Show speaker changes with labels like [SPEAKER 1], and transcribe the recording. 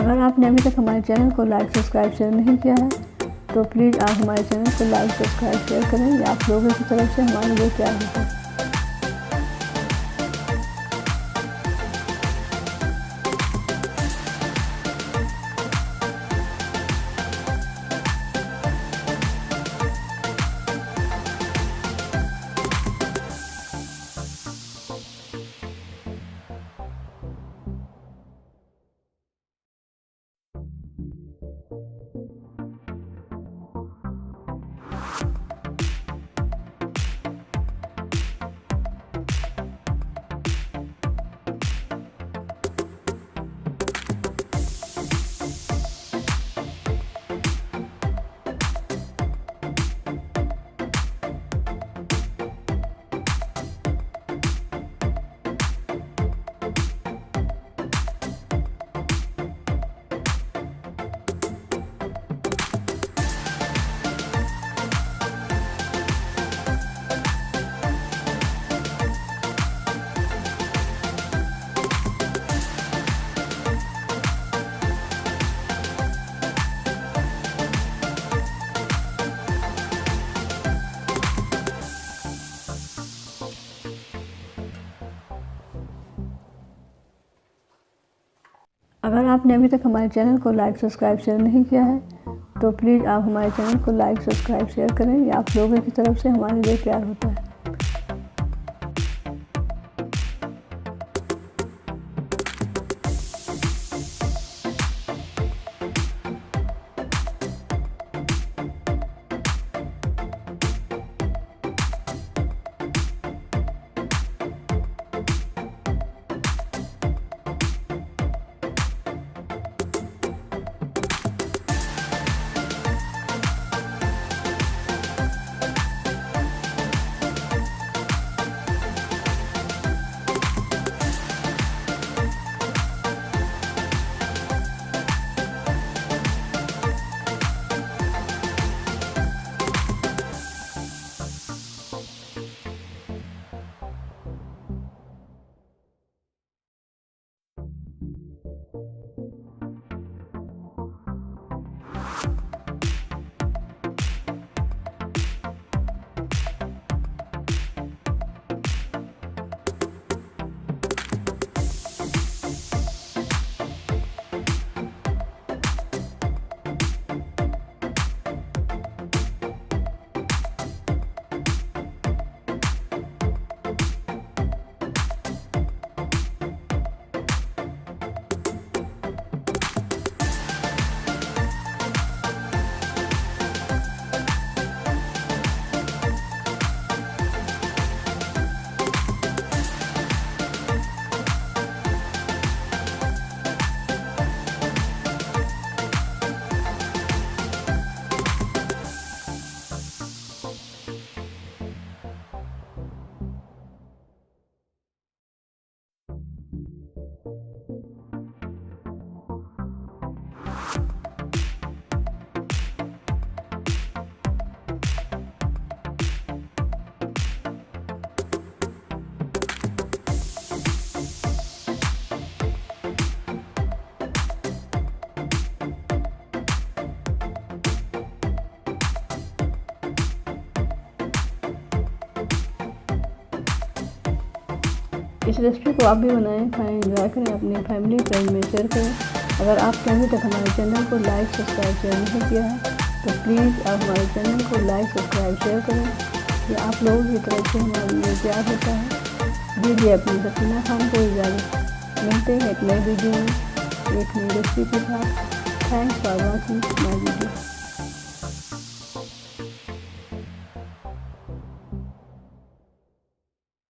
[SPEAKER 1] अगर आपने अभी तक हमारे चैनल को लाइक सब्सक्राइब शेयर नहीं किया है तो प्लीज़ आप हमारे चैनल को लाइक सब्सक्राइब शेयर करें। ये आप लोगों की तरफ से हमारे लिए प्यार होता है। अगर आपने अभी तक हमारे चैनल को लाइक सब्सक्राइब शेयर नहीं किया है तो प्लीज़ आप हमारे चैनल को लाइक सब्सक्राइब शेयर करें। ये आप लोगों की तरफ से हमारे लिए प्यार होता है। इस रेसिपी को आप भी बनाएं, खाएं, एंजॉय करें, अपनी फैमिली फ्रेंड में शेयर करें। अगर आपने अभी तक हमारे चैनल को लाइक सब्सक्राइब शेयर नहीं किया है तो प्लीज़ आप हमारे चैनल को लाइक सब्सक्राइब शेयर करें। ये आप लोगों की तरफ से हमारे लिए प्यार होता है। दीजिए अपनी सकीना खान को इजाज़त। मिलते हैं एक नए वीडियो में एक नई रेसिपी के साथ। Thanks for watching my video.